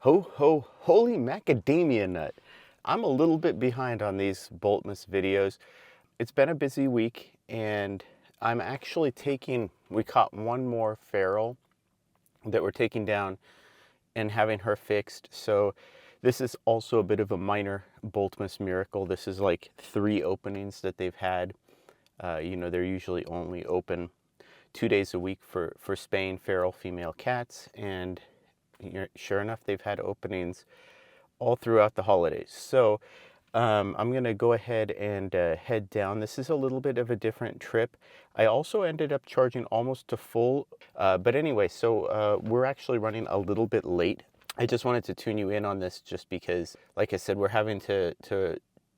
Ho ho, holy macadamia nut. I'm a little bit behind on these Boltmas videos. It's been a busy week and I'm actually we caught one more feral that we're taking down and having her fixed. So this is also a bit of a minor Boltmas miracle. This is like 3 openings that they've had. They're usually only open 2 days a week for spaying feral female cats, and sure enough, they've had openings all throughout the holidays. So I'm going to go ahead and head down. This is a little bit of a different trip. I also ended up charging almost to full. But anyway, so we're actually running a little bit late. I just wanted to tune you in on this just because, like I said, we're having to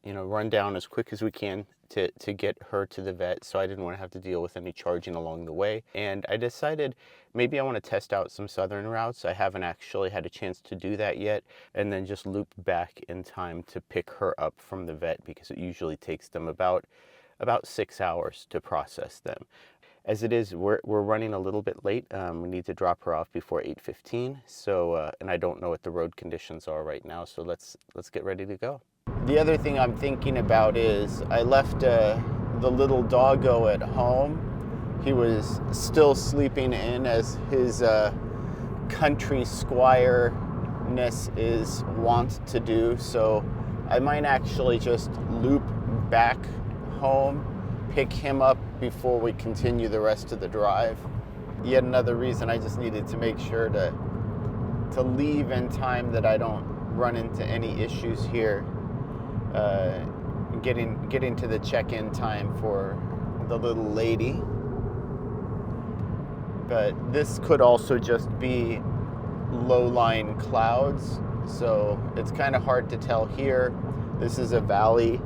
run down as quick as we can to get her to the vet, so I didn't want to have to deal with any charging along the way. And I decided maybe I want to test out some southern routes. I haven't actually had a chance to do that yet, and then just loop back in time to pick her up from the vet, because it usually takes them about 6 hours to process them. As it is, we're running a little bit late. We need to drop her off before 8:15. So, and I don't know what the road conditions are right now. So let's get ready to go. The other thing I'm thinking about is I left the little doggo at home. He was still sleeping in, as his country squire-ness is wont to do. So I might actually just loop back home, pick him up before we continue the rest of the drive. Yet another reason I just needed to make sure to leave in time that I don't run into any issues here. Getting to the check-in time for the little lady. But this could also just be low-lying clouds, so it's kind of hard to tell here. This is a valley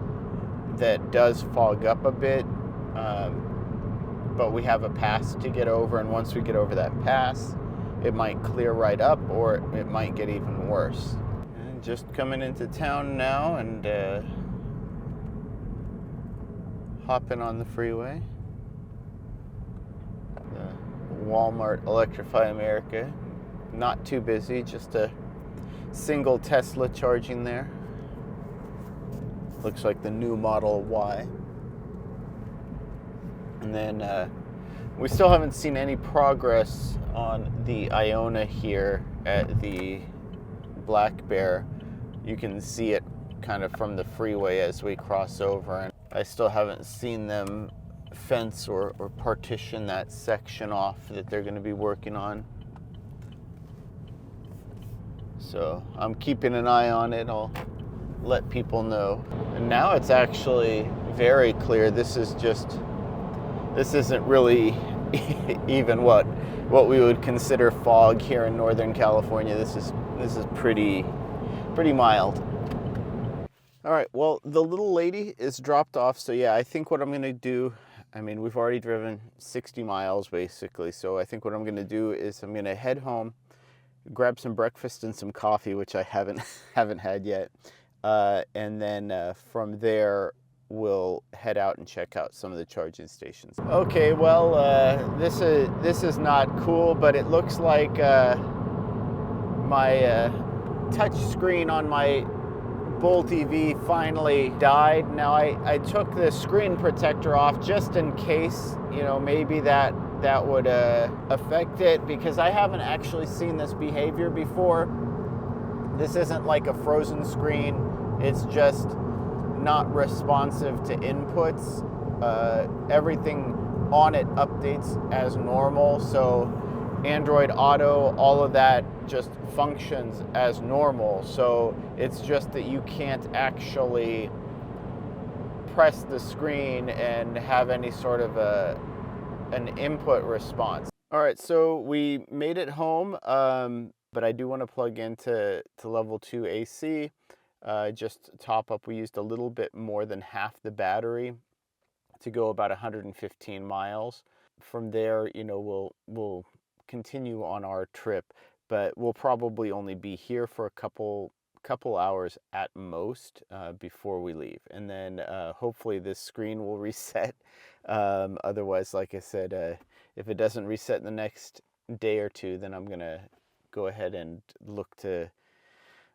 that does fog up a bit, but we have a pass to get over, and once we get over that pass, it might clear right up, or it might get even worse. And just coming into town now and hopping on the freeway. The Walmart Electrify America. Not too busy, just a single Tesla charging there. Looks like the new Model Y. And then we still haven't seen any progress on the Iona here at the Black Bear. You can see it kind of from the freeway as we cross over, and I still haven't seen them fence or partition that section off that they're going to be working on. So I'm keeping an eye on it. I'll let people know. And now it's actually very clear. This isn't really even what we would consider fog here in Northern California. This is pretty mild. All right, well, the little lady is dropped off. So yeah, I think what I'm gonna do, I mean, we've already driven 60 miles basically. So I think what I'm gonna do is I'm gonna head home, grab some breakfast and some coffee, which I haven't had yet. And then from there, we'll head out and check out some of the charging stations. Okay, well, this is not cool, but it looks like my touch screen on my Bull TV finally died. Now I took the screen protector off just in case, maybe that would affect it, because I haven't actually seen this behavior before. This isn't like a frozen screen. It's just not responsive to inputs. Everything on it updates as normal. So Android Auto, all of that just functions as normal. So it's just that you can't actually press the screen and have any sort of an input response. All right, so we made it home, but I do want to plug into level 2 AC. Just top up, we used a little bit more than half the battery to go about 115 miles. From there, we'll continue on our trip, but we'll probably only be here for a couple hours at most before we leave, and then hopefully this screen will reset. Otherwise, like I said, if it doesn't reset in the next day or two, then I'm gonna go ahead and look to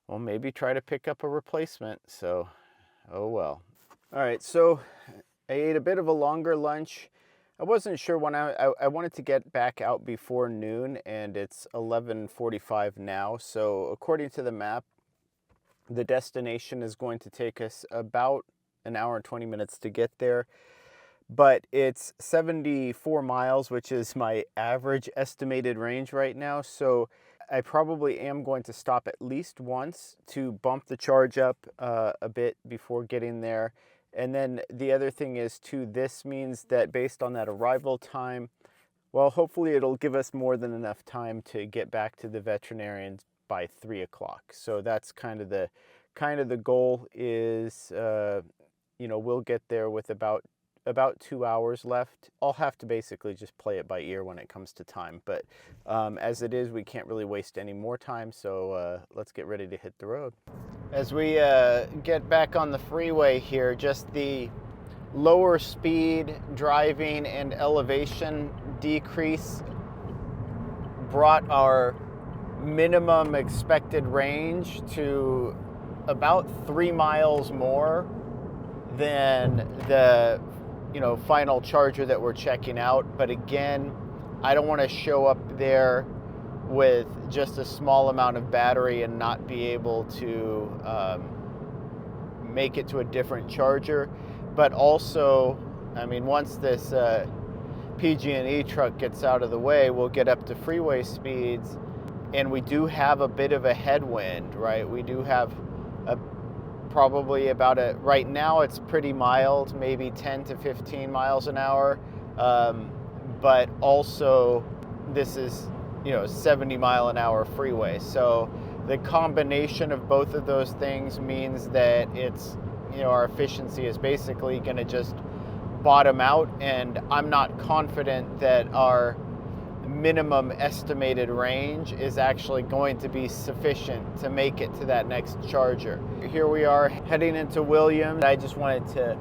well, maybe try to pick up a replacement. So, oh well. All right, so I ate a bit of a longer lunch. I wasn't sure when I wanted to get back out before noon, and it's 11:45 now. So according to the map, the destination is going to take us about an hour and 20 minutes to get there. But it's 74 miles, which is my average estimated range right now. So I probably am going to stop at least once to bump the charge up a bit before getting there. And then the other thing is too, this means that based on that arrival time, well, hopefully it'll give us more than enough time to get back to the veterinarian by 3 o'clock. So that's kind of the goal is, we'll get there with about 2 hours left. I'll have to basically just play it by ear when it comes to time. But as it is, we can't really waste any more time. So let's get ready to hit the road. As we get back on the freeway here, just the lower speed driving and elevation decrease brought our minimum expected range to about 3 miles more than the final charger that we're checking out. But again, I don't want to show up there with just a small amount of battery and not be able to make it to a different charger. But also, I mean, once this PG&E truck gets out of the way, we'll get up to freeway speeds, and we do have a bit of a headwind, right? We do have probably about right now it's pretty mild, maybe 10 to 15 miles an hour. But also this is, 70 mile an hour freeway. So the combination of both of those things means that it's, our efficiency is basically going to just bottom out. And I'm not confident that our minimum estimated range is actually going to be sufficient to make it to that next charger. Here we are heading into Williams. I just wanted to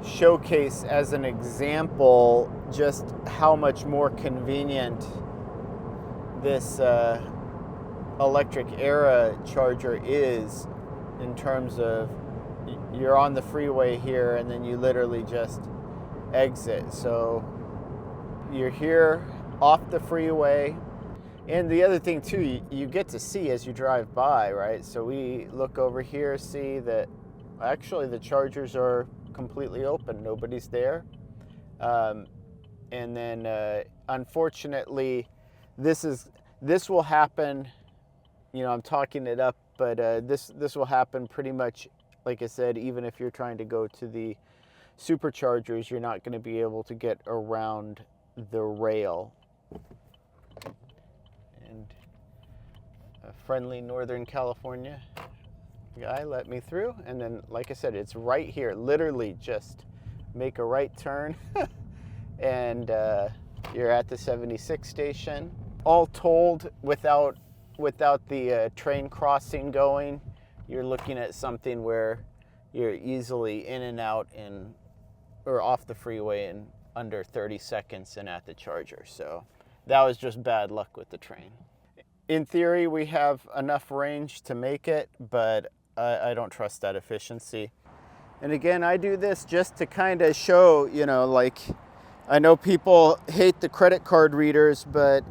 showcase as an example just how much more convenient this electric Era charger is, in terms of you're on the freeway here and then you literally just exit. So you're here off the freeway. And the other thing too, you get to see as you drive by, right? So we look over here, see that actually the chargers are completely open, nobody's there. And then unfortunately this will happen, I'm talking it up, but this will happen pretty much, like I said, even if you're trying to go to the superchargers, you're not going to be able to get around the rail. And a friendly Northern California guy let me through, and then, like I said, it's right here. Literally just make a right turn and you're at the 76 station. All told, without the train crossing going, you're looking at something where you're easily in and out or off the freeway in under 30 seconds and at the charger. So that was just bad luck with the train. In theory, we have enough range to make it, but I don't trust that efficiency. And again, I do this just to kind of show, like, I know people hate the credit card readers, but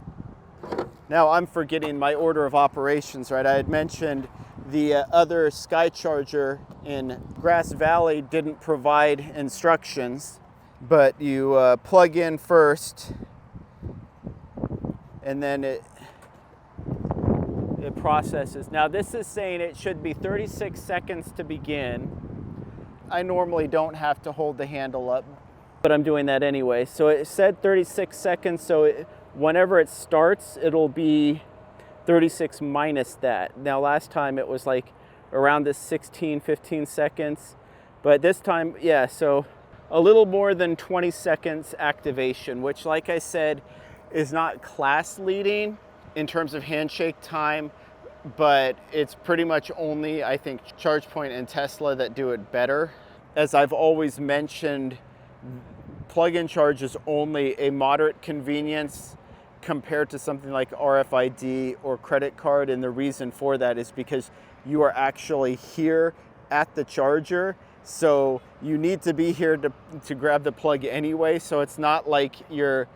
now I'm forgetting my order of operations, right? I had mentioned the other Sky Charger in Grass Valley didn't provide instructions, but you plug in first, and then it processes. Now this is saying it should be 36 seconds to begin. I normally don't have to hold the handle up, but I'm doing that anyway. So it said 36 seconds, so whenever it starts, it'll be 36 minus that. Now last time it was like around this 16, 15 seconds, but this time, yeah, so a little more than 20 seconds activation, which, like I said, is not class leading in terms of handshake time, but it's pretty much only, I think, ChargePoint and Tesla that do it better. As I've always mentioned, plug-in charge is only a moderate convenience compared to something like RFID or credit card, and the reason for that is because you are actually here at the charger. So you need to be here to grab the plug anyway. So it's not like you're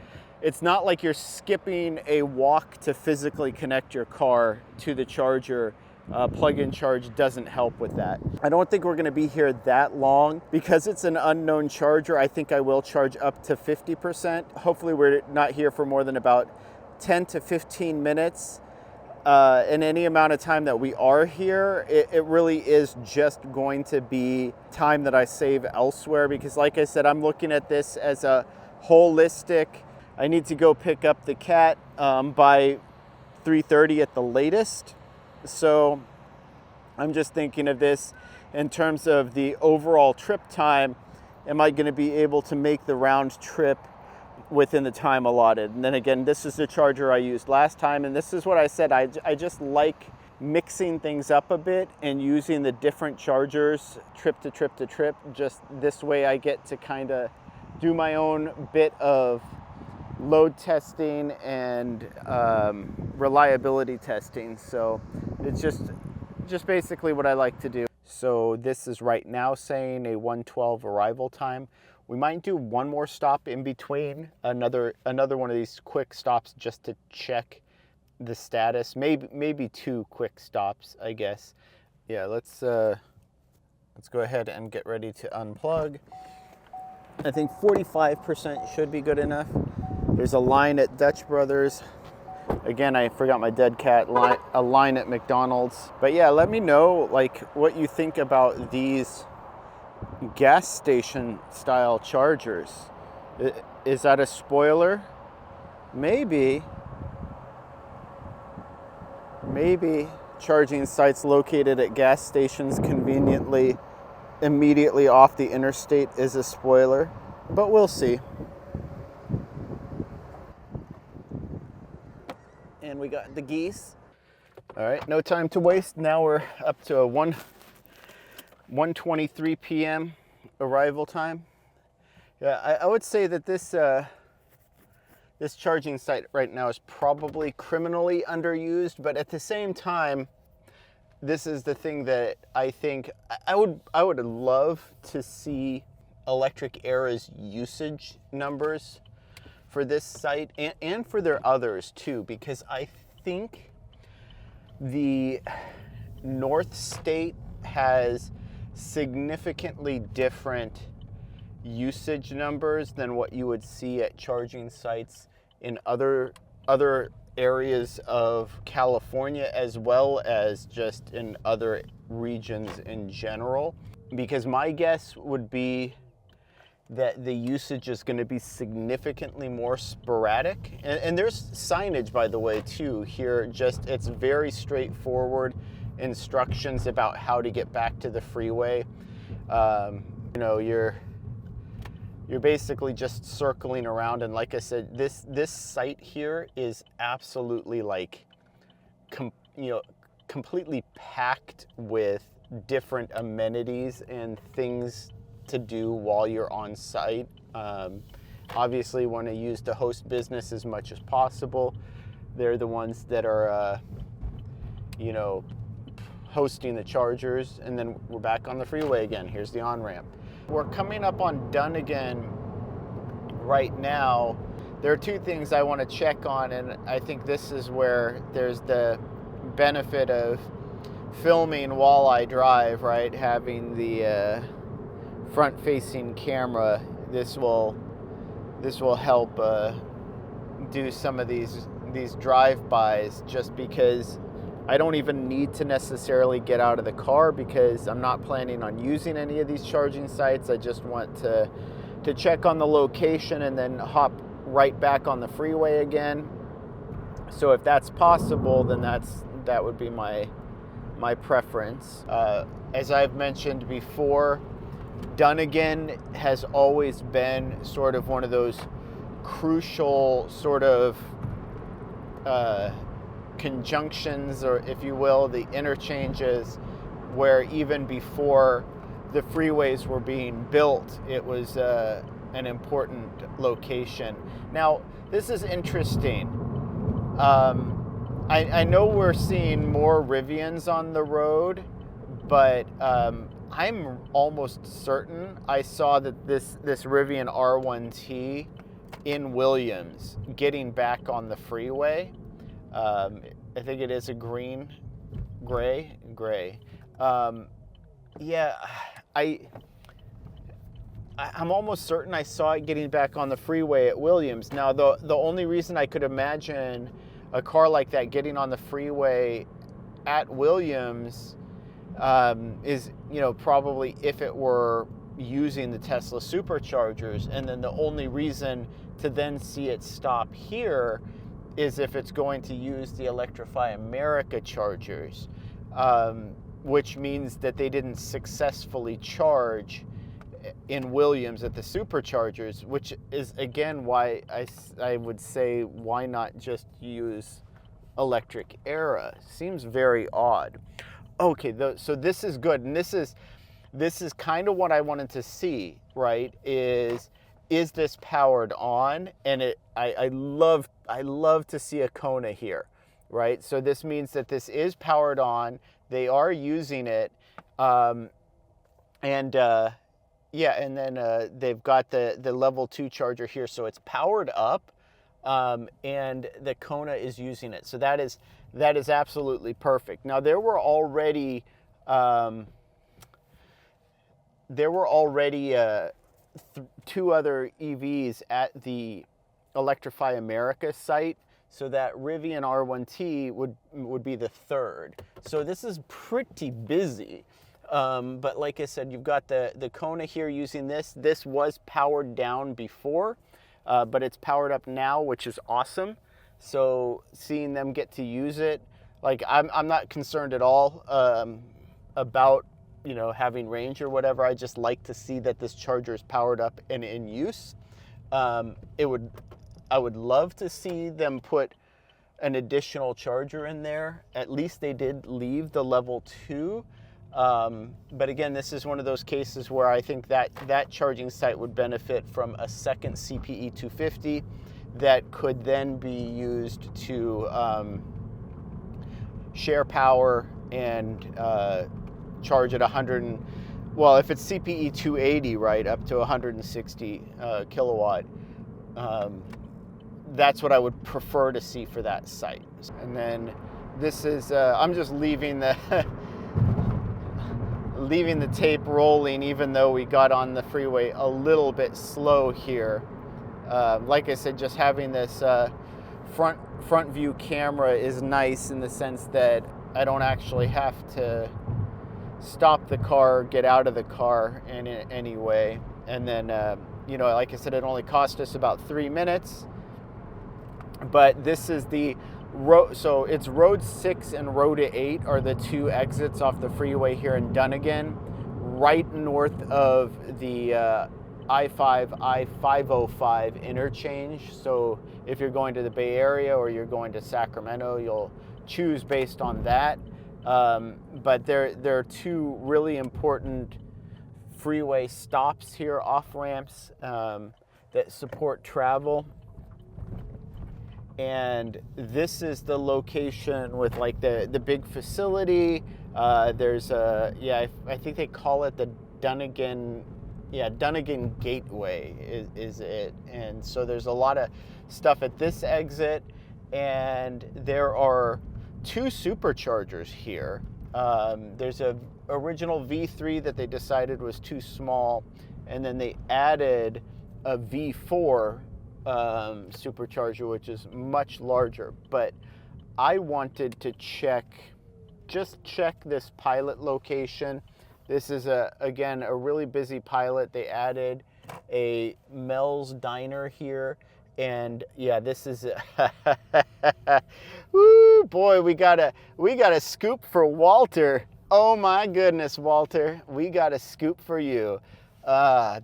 skipping a walk to physically connect your car to the charger. Plug-in charge doesn't help with that. I don't think we're going to be here that long because it's an unknown charger. I think I will charge up to 50%. Hopefully we're not here for more than about 10 to 15 minutes. In any amount of time that we are here, it really is just going to be time that I save elsewhere, because like I said, I'm looking at this as a holistic. I need to go pick up the cat by 3:30 at the latest. So I'm just thinking of this in terms of the overall trip time. Am I going to be able to make the round trip within the time allotted? And then again, this is the charger I used last time, and this is what I said, I just like mixing things up a bit and using the different chargers trip to trip to trip. Just this way I get to kind of do my own bit of load testing and reliability testing. So it's just basically what I like to do. So this is right now saying a 1:12 arrival time. We might do one more stop in between, another one of these quick stops just to check the status. Maybe two quick stops, I guess. Yeah, let's go ahead and get ready to unplug. I think 45% should be good enough. There's a line at Dutch Brothers. Again, I forgot my dead cat. A line at McDonald's. But yeah, let me know like what you think about these gas station style chargers. Is that a spoiler? Maybe charging sites located at gas stations conveniently immediately off the interstate is a spoiler, but we'll see. And we got the geese. All right, no time to waste. Now we're up to a 1:23 p.m. arrival time. Yeah, I would say that this charging site right now is probably criminally underused, but at the same time, this is the thing that I think I would love to see Electric Era's usage numbers for this site and for their others too, because I think the North State has significantly different usage numbers than what you would see at charging sites in other areas of California, as well as just in other regions in general. Because my guess would be that the usage is going to be significantly more sporadic. And there's signage, by the way, too, here. Just, it's very straightforward instructions about how to get back to the freeway. You know, you're basically just circling around, and like I said, this site here is absolutely like, completely packed with different amenities and things to do while you're on site. Obviously, want to use the host business as much as possible. They're the ones that are, hosting the chargers, and then we're back on the freeway again. Here's the on-ramp. We're coming up on Dunnigan right now. There are two things I want to check on, and I think this is where there's the benefit of filming while I drive, right? Having the front-facing camera. This will help do some of these drive-bys, just because I don't even need to necessarily get out of the car, because I'm not planning on using any of these charging sites. I just want to check on the location and then hop right back on the freeway again. So if that's possible, then that would be my preference. As I've mentioned before, Dunnigan has always been sort of one of those crucial sort of conjunctions, or if you will, the interchanges, where even before the freeways were being built, it was an important location. Now, this is interesting. I know we're seeing more Rivians on the road, but I'm almost certain I saw that this Rivian R1T in Williams getting back on the freeway. I think it is a gray. Yeah, I'm almost certain I saw it getting back on the freeway at Williams. Now, the only reason I could imagine a car like that getting on the freeway at Williams is, probably if it were using the Tesla superchargers, and then the only reason to then see it stop here is if it's going to use the Electrify America chargers, which means that they didn't successfully charge in Williams at the superchargers, which is again why I would say, why not just use electric Era? Seems very odd. Okay, so this is good, and this is kind of what I wanted to see, right? Is this powered on? And I love to see a Kona here, right? So this means that this is powered on. They are using it, yeah, and then they've got the level 2 charger here, so it's powered up, and the Kona is using it. So that is absolutely perfect. Now there were already two other EVs at the Electrify America site, so that Rivian R1T would be the third. So this is pretty busy. But like I said, you've got the Kona here using this. This was powered down before, but it's powered up now, which is awesome. So seeing them get to use it, like I'm not concerned at all about having range or whatever. I just like to see that this charger is powered up and in use. I would love to see them put an additional charger in there. At least they did leave the level 2. But again, this is one of those cases where I think that charging site would benefit from a second CPE 250 that could then be used to share power and charge at 100. Well, if it's CPE 280, right, up to 160 kilowatt, that's what I would prefer to see for that site. And then this is I'm just leaving the leaving the tape rolling, even though we got on the freeway a little bit slow here. Like I said, just having this front view camera is nice in the sense that I don't actually have to stop the car, get out of the car in any way. And then, like I said, it only cost us about 3 minutes. But this is the road, so it's Road 6 and Road 8 are the two exits off the freeway here in Dunnigan, right north of the I-5, I-505 interchange. So if you're going to the Bay Area or you're going to Sacramento, you'll choose based on that. But there are two really important freeway stops here, off-ramps, that support travel. And this is the location with like the big facility. There's I think they call it the Dunnigan Gateway is it. And so there's a lot of stuff at this exit, and there are two superchargers here. There's a original V3 that they decided was too small, and then they added a V4 supercharger, which is much larger. But I wanted to check this pilot location. This is again a really busy pilot. They added a Mel's Diner here, and yeah, this is woo boy, we got a scoop for Walter. Oh my goodness, Walter, we got a scoop for you.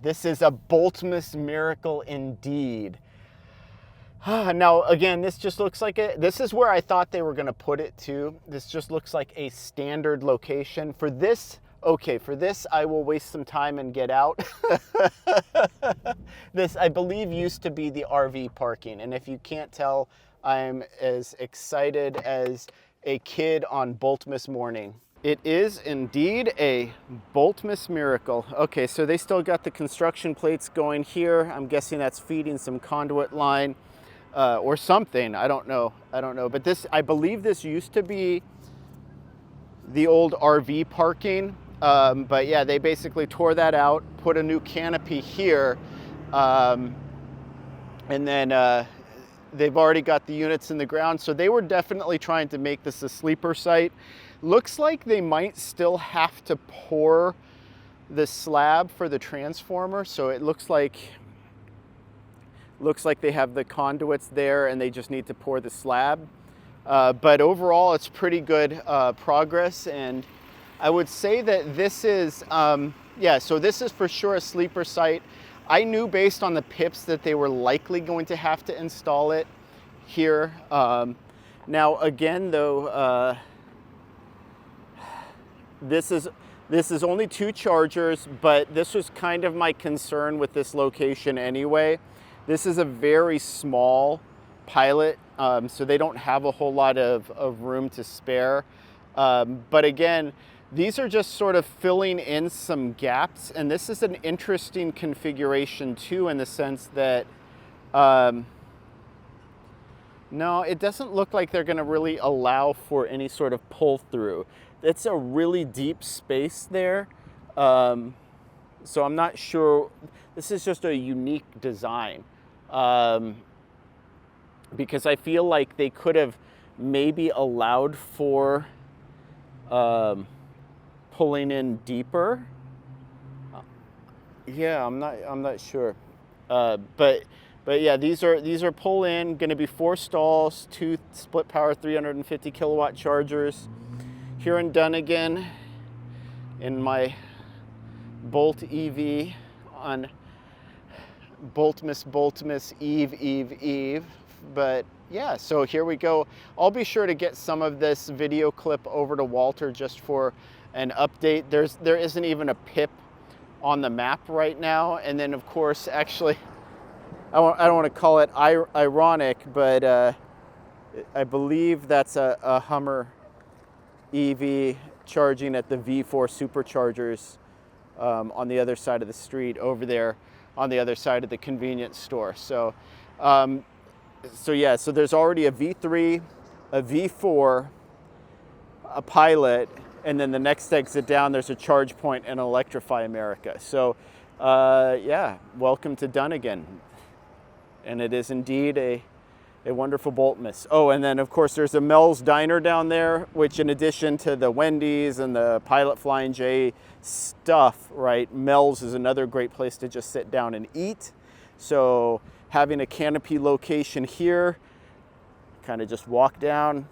This is a Boltmas miracle indeed. Now, again, this just looks like this is where I thought they were going to put it too. This just looks like a standard location. For this, I will waste some time and get out. This, I believe, used to be the RV parking. And if you can't tell, I'm as excited as a kid on Boltmas morning. It is indeed a Boltmas miracle. Okay, so they still got the construction plates going here. I'm guessing that's feeding some conduit line or something. I don't know. But this, I believe this used to be the old RV parking. But yeah, they basically tore that out, put a new canopy here, and then they've already got the units in the ground. So they were definitely trying to make this a sleeper site. Looks like they might still have to pour the slab for the transformer. So it looks like they have the conduits there and they just need to pour the slab. But overall, it's pretty good progress. And I would say that this is, yeah, so this is for sure a sleeper site. I knew based on the pips that they were likely going to have to install it here. Now again though, this is only 2 chargers, but this was kind of my concern with this location anyway. This is a very small pilot, so they don't have a whole lot of room to spare. But again, these are just sort of filling in some gaps, and this is an interesting configuration too, in the sense that no, it doesn't look like they're going to really allow for any sort of pull through. It's a really deep space there, so I'm not sure. This is just a unique design, because I feel like they could have maybe allowed for pulling in deeper. Yeah, I'm not sure, but yeah, these are pull in. Going to be 4 stalls, 2 split power 350 kilowatt chargers. Here in Dunnigan, in my Bolt EV on Boltmas, Eve. But yeah, so here we go. I'll be sure to get some of this video clip over to Walter just for an update. There isn't even a pip on the map right now. And then of course, actually, I don't want to call it ironic, but I believe that's a Hummer EV charging at the V4 superchargers on the other side of the street over there on the other side of the convenience store. So yeah, so there's already a V3, a V4, a Pilot, and then the next exit down there's a charge point and Electrify America. So yeah, welcome to Dunnigan. And it is indeed a wonderful Boltmas. Oh, and then of course there's a Mel's Diner down there, which in addition to the Wendy's and the Pilot Flying J stuff, right, Mel's is another great place to just sit down and eat. So having a canopy location here, kind of just walk down,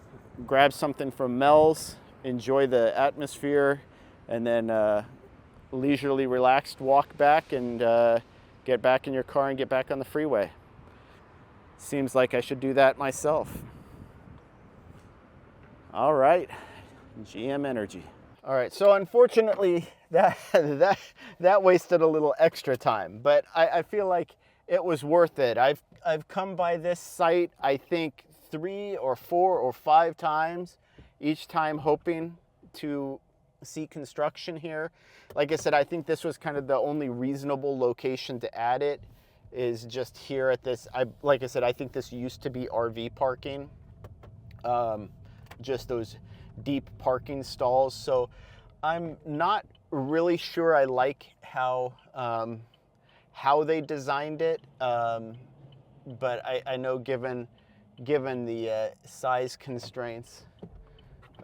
grab something from Mel's, enjoy the atmosphere, and then leisurely relaxed walk back and get back in your car and get back on the freeway. Seems like I should do that myself. All right, GM Energy. All right, so unfortunately that wasted a little extra time, but I feel like it was worth it. I've come by this site, I think 3 or 4 or 5 times, each time hoping to see construction here. Like I said, I think this was kind of the only reasonable location to add it, is just here at this. Like I said, I think this used to be RV parking, just those deep parking stalls. So I'm not really sure I like how they designed it, but I know given the size constraints.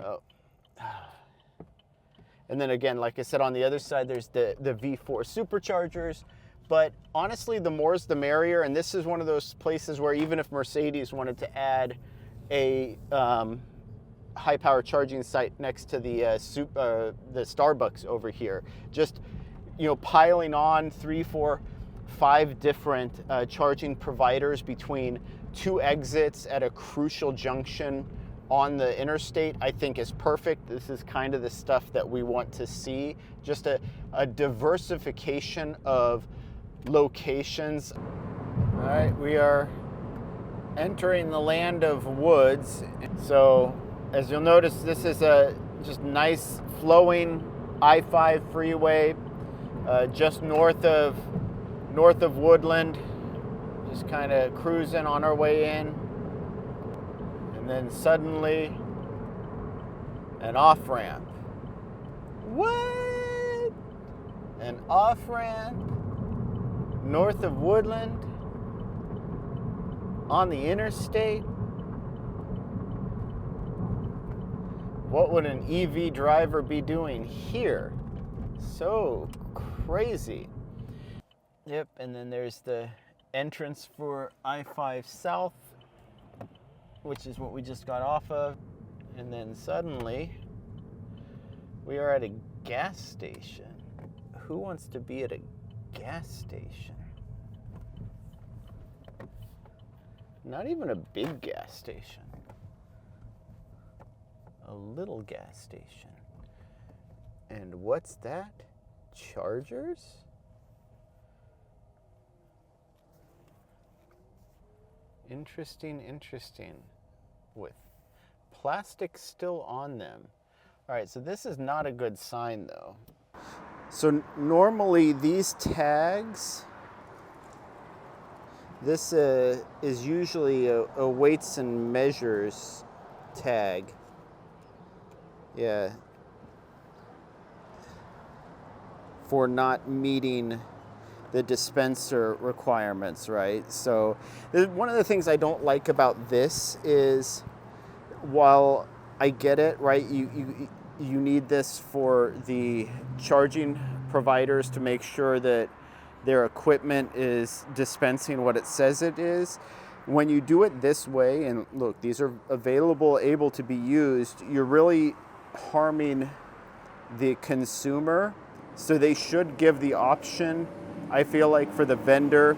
Oh. And then again, like I said, on the other side there's the V4 superchargers. But honestly, the more's the merrier, and this is one of those places where even if Mercedes wanted to add a high power charging site next to the Starbucks over here, just piling on 3, 4, 5 different charging providers between 2 exits at a crucial junction on the interstate, I think is perfect. This is kind of the stuff that we want to see, just a diversification of locations. All right, we are entering the land of woods. So as you'll notice, this is a just nice flowing I-5 freeway just north of Woodland. Just kind of cruising on our way in, and then suddenly an off-ramp. What? An off-ramp north of Woodland on the interstate? What would an EV driver be doing here? So crazy. Yep, and then there's the entrance for I-5 South, which is what we just got off of. And then suddenly we are at a gas station. Who wants to be at a gas station? Not even a big gas station. A little gas station. And what's that? Chargers? Interesting, interesting. With plastic still on them. All right, so this is not a good sign though. So normally these tags, this is usually a weights and measures tag. Yeah. For not meeting the dispenser requirements, right? So one of the things I don't like about this is, while I get it, right, you need this for the charging providers to make sure that their equipment is dispensing what it says it is. When you do it this way, and look, these are available, able to be used, you're really harming the consumer. So they should give the option, I feel like, for the vendor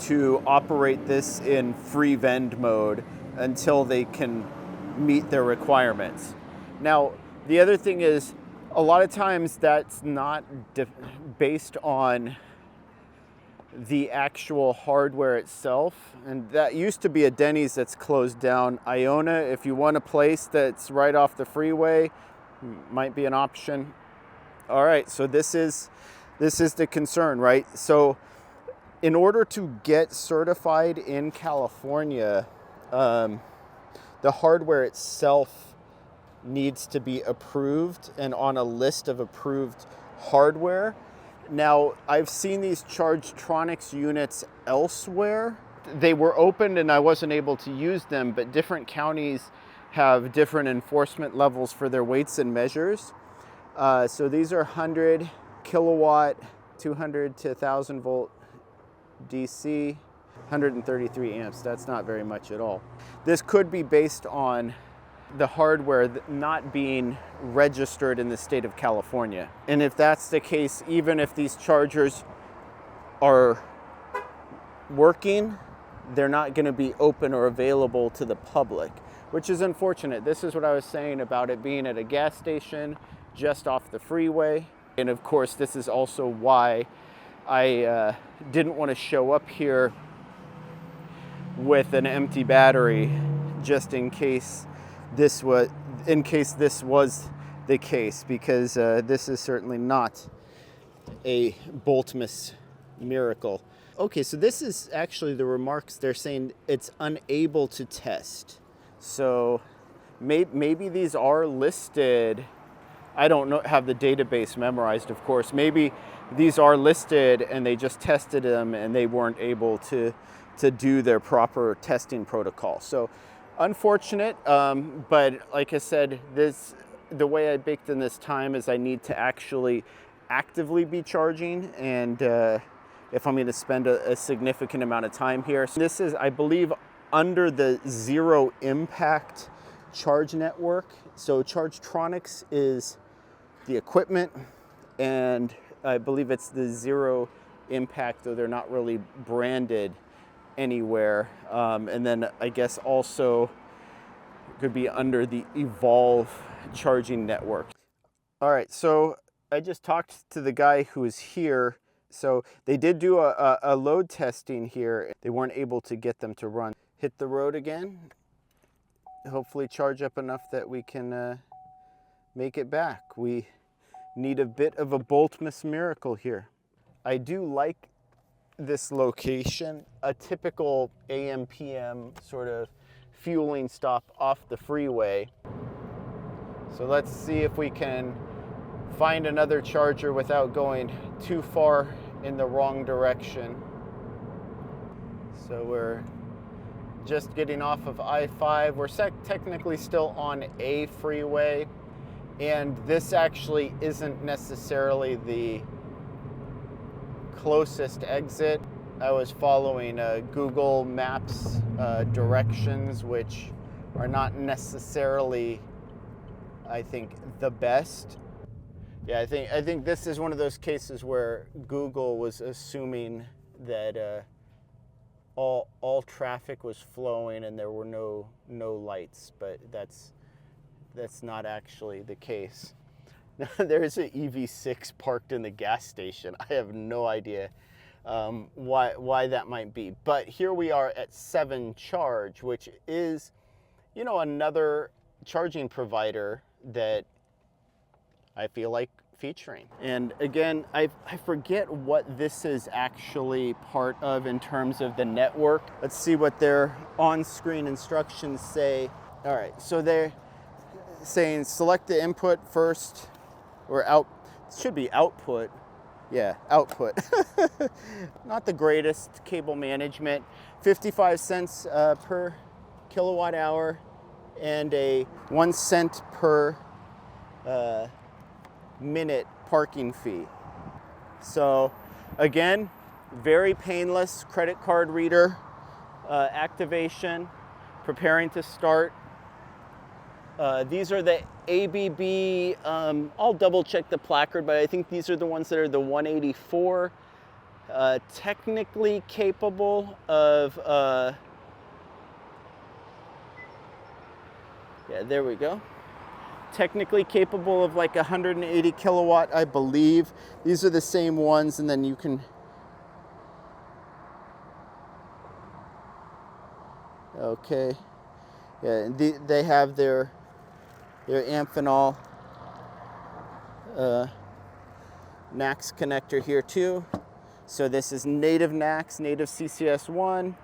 to operate this in free vend mode until they can meet their requirements. Now, the other thing is, a lot of times that's not based on the actual hardware itself. And that used to be a Denny's that's closed down. Iona, if you want a place that's right off the freeway, might be an option. All right, so this is the concern, right? So in order to get certified in California, the hardware itself needs to be approved and on a list of approved hardware. Now, I've seen these Chargetronics units elsewhere. They were opened and I wasn't able to use them, but different counties have different enforcement levels for their weights and measures. So these are 100 kilowatt, 200 to 1000 volt DC, 133 amps. That's not very much at all. This could be based on the hardware not being registered in the state of California. And if that's the case, even if these chargers are working, they're not going to be open or available to the public, which is unfortunate. This is what I was saying about it being at a gas station just off the freeway. And of course, this is also why I didn't want to show up here with an empty battery, just in case this was the case, because this is certainly not a Boltmas miracle. Okay, so this is actually the remarks. They're saying it's unable to test. So maybe these are listed. I don't know, have the database memorized, of course. Maybe these are listed and they just tested them and they weren't able to do their proper testing protocol. So unfortunate, but like I said, the way I baked in this time is I need to actually actively be charging, and if I'm going to spend a significant amount of time here. So this is, I believe, under the zero impact charge network. So Chargetronics is the equipment, and I believe it's the zero impact, though they're not really branded anywhere. And then I guess also could be under the Evolve charging network. All right, so I just talked to the guy who is here. So they did do a load testing here. They weren't able to get them to run. hit the road again. Hopefully charge up enough that we can make it back. We need a bit of a Boltmas miracle here. I do like this location, a typical AM PM sort of fueling stop off the freeway. So let's see if we can find another charger without going too far in the wrong direction. So we're just getting off of I-5. We're technically still on a freeway, and this actually isn't necessarily the closest exit. I was following Google Maps directions, which are not necessarily, I think, the best. Yeah, I think this is one of those cases where Google was assuming that all traffic was flowing and there were no lights, but that's not actually the case. There's an EV6 parked in the gas station. I have no idea why that might be. But here we are at 7 Charge, which is, another charging provider that I feel like featuring. And again, I forget what this is actually part of in terms of the network. Let's see what their on-screen instructions say. All right, so they're saying select the input first, or out, it should be output. Yeah, output. Not the greatest cable management. 55 cents per kilowatt hour and a 1 cent per minute parking fee. So again, very painless credit card reader activation, preparing to start. These are the ABB, I'll double check the placard, but I think these are the ones that are the 184, technically capable of, yeah, there we go. Technically capable of like 180 kilowatt, I believe. These are the same ones, and then you can, okay. Yeah, they have their Amphenol NACS connector here too. So this is native NACS, native CCS1.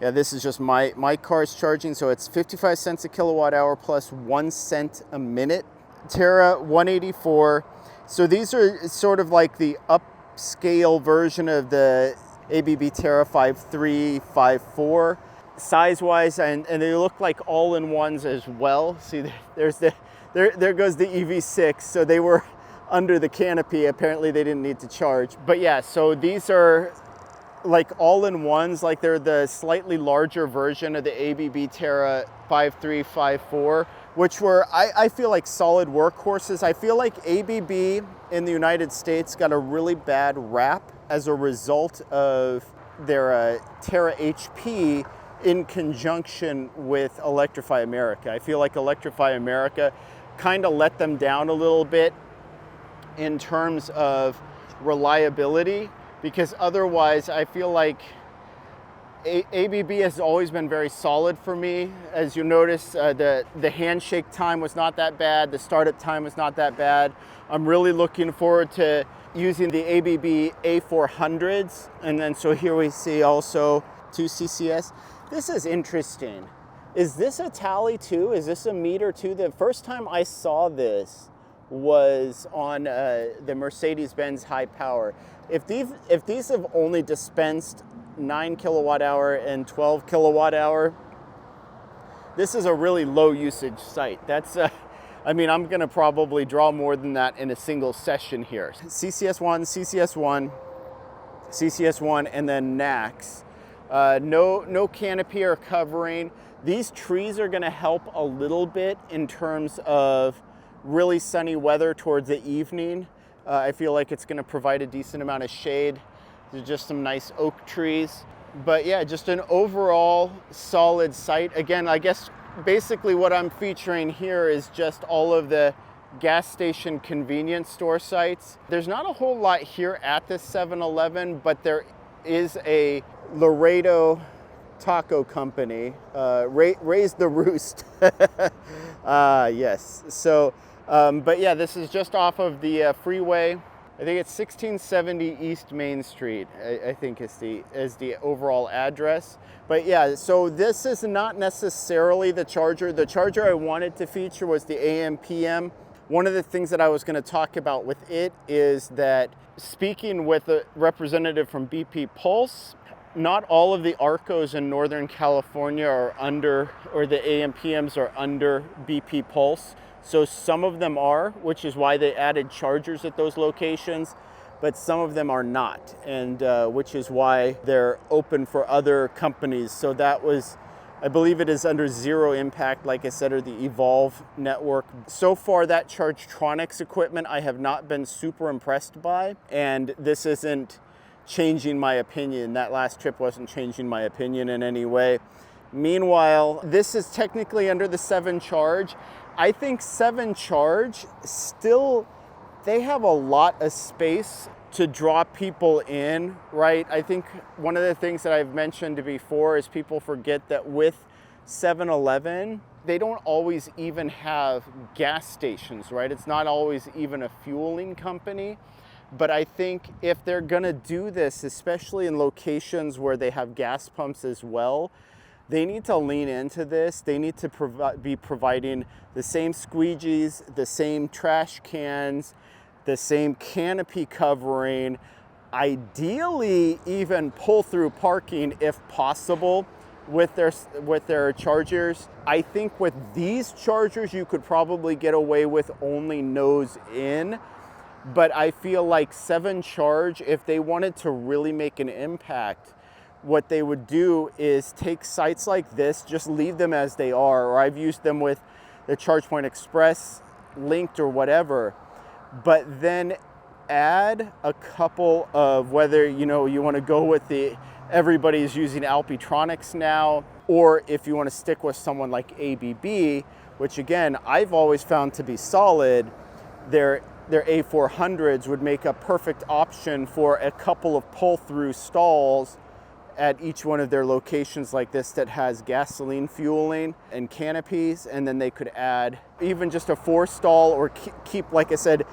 Yeah, this is just my car's charging, so it's 55 cents a kilowatt hour plus 1 cent a minute. Terra 184. So these are sort of like the upscale version of the ABB Terra 53, 54. Size-wise, and they look like all-in-ones as well. See, there goes the EV6. So they were under the canopy. Apparently they didn't need to charge. But yeah, so these are like all-in-ones, like they're the slightly larger version of the ABB Terra 5354, which were, I feel like, solid workhorses. I feel like ABB in the United States got a really bad rap as a result of their Terra HP in conjunction with Electrify America. I feel like Electrify America kind of let them down a little bit in terms of reliability, because otherwise I feel like ABB has always been very solid for me. As you notice, the handshake time was not that bad, the startup time was not that bad. I'm really looking forward to using the ABB A400s, and then so here we see also 2 CCS. This is interesting. Is this a tally too? Is this a meter too? The first time I saw this was on the Mercedes-Benz high power. If these have only dispensed 9 kilowatt hour and 12 kilowatt hour, this is a really low usage site. That's I mean, I'm gonna probably draw more than that in a single session here. CCS1, CCS1, CCS1, and then NACS. No canopy or covering. These trees are gonna help a little bit in terms of really sunny weather towards the evening. I feel like it's gonna provide a decent amount of shade. There's just some nice oak trees. But yeah, just an overall solid site. Again, I guess basically what I'm featuring here is just all of the gas station convenience store sites. There's not a whole lot here at this 7-Eleven, but there is a Laredo taco company, raised the roost. Yes. So, but yeah, this is just off of the freeway. I think it's 1670 East Main Street, I think is the overall address. But yeah, so this is not necessarily the charger. The charger I wanted to feature was the AM/PM. One of the things that I was going to talk about with it is that, speaking with a representative from BP Pulse, not all of the Arcos in Northern California are under, or the AM/PMs are under BP Pulse. So some of them are, which is why they added chargers at those locations, but some of them are not, and which is why they're open for other companies. So that was, I believe it is under Zero Impact, like I said, or the Evolve network. So far, that Chargetronics equipment I have not been super impressed by, and this isn't changing my opinion. That last trip wasn't changing my opinion in any way. Meanwhile, this is technically under the 7 Charge. I think 7 Charge still, they have a lot of space to draw people in, right? I think one of the things that I've mentioned before is people forget that with 7-Eleven, they don't always even have gas stations, right? It's not always even a fueling company. But I think if they're gonna do this, especially in locations where they have gas pumps as well, they need to lean into this. They need to be providing the same squeegees, the same trash cans, the same canopy covering, ideally even pull-through parking if possible with their chargers. I think with these chargers, you could probably get away with only nose in. But I feel like 7 Charge, if they wanted to really make an impact, what they would do is take sites like this, just leave them as they are, or I've used them with the ChargePoint Express linked or whatever, but then add a couple of, whether you want to go with the, everybody's using Alpitronics now, or if you want to stick with someone like ABB, which again, I've always found to be solid, their A400s would make a perfect option for a couple of pull-through stalls at each one of their locations like this that has gasoline fueling and canopies, and then they could add even just a 4 stall, or keep, like I said,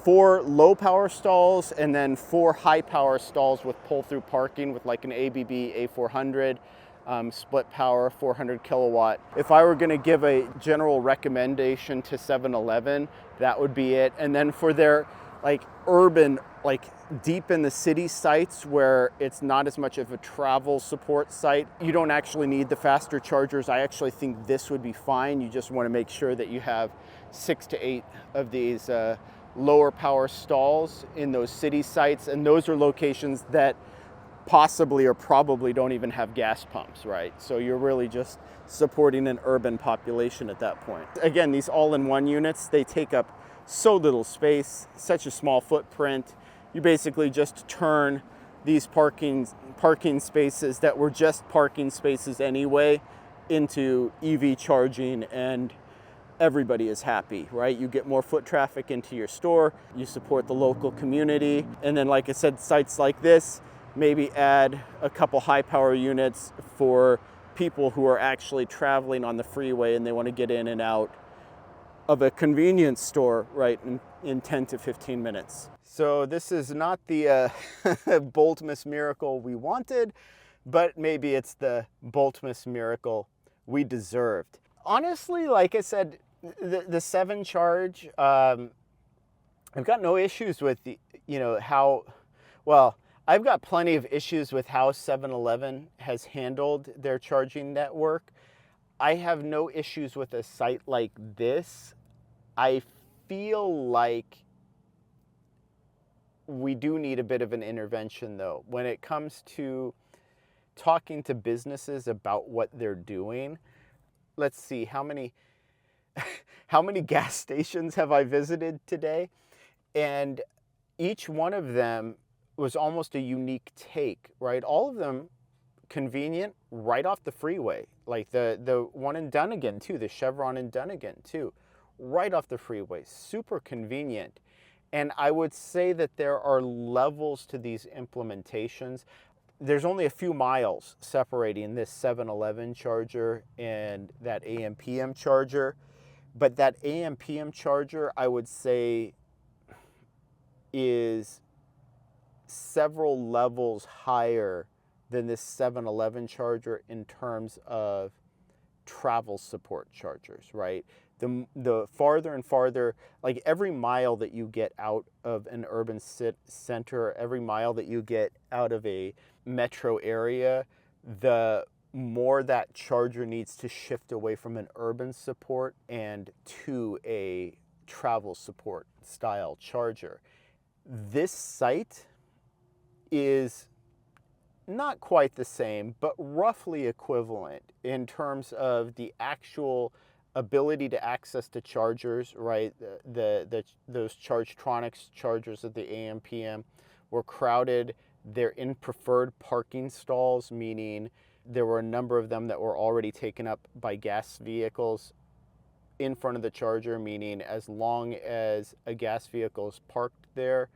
4 low power stalls and then 4 high power stalls with pull-through parking with like an ABB A400 split power 400 kilowatt. If I were going to give a general recommendation to 7-Eleven, that would be it. And then for their like urban, like deep in the city sites where it's not as much of a travel support site, you don't actually need the faster chargers. I actually think this would be fine. You just want to make sure that you have 6 to 8 of these lower power stalls in those city sites, and those are locations that possibly or probably don't even have gas pumps, right? So you're really just supporting an urban population at that point. Again, these all-in-one units, they take up so little space, such a small footprint. You basically just turn these parking spaces that were just parking spaces anyway into EV charging, and everybody is happy, right? You get more foot traffic into your store, you support the local community, and then like I said, sites like this, maybe add a couple high power units for people who are actually traveling on the freeway and they want to get in and out of a convenience store, right, in 10 to 15 minutes. So this is not the Boltmas miracle we wanted, but maybe it's the Boltmas miracle we deserved. Honestly, like I said, the 7 Charge, I've got no issues with the, how, well, I've got plenty of issues with how 7-Eleven has handled their charging network. I have no issues with a site like this. I feel like we do need a bit of an intervention, though, when it comes to talking to businesses about what they're doing. Let's see, how many gas stations have I visited today? And each one of them was almost a unique take, right? All of them convenient, right off the freeway. Like the one in Dunnigan too, the Chevron in Dunnigan too, right off the freeway, super convenient. And I would say that there are levels to these implementations. there's only a few miles separating this 7-Eleven charger and that AM/PM charger. But that AM/PM charger, I would say, is several levels higher than this 7-Eleven charger in terms of travel support chargers, right? The farther and farther, like every mile that you get out of an urban center, every mile that you get out of a metro area, the more that charger needs to shift away from an urban support and to a travel support style charger. This site is not quite the same, but roughly equivalent in terms of the actual ability to access the chargers, right? Those Chargetronics chargers at the AM/PM were crowded. They're in preferred parking stalls, meaning there were a number of them that were already taken up by gas vehicles in front of the charger, meaning as long as a gas vehicle is parked there,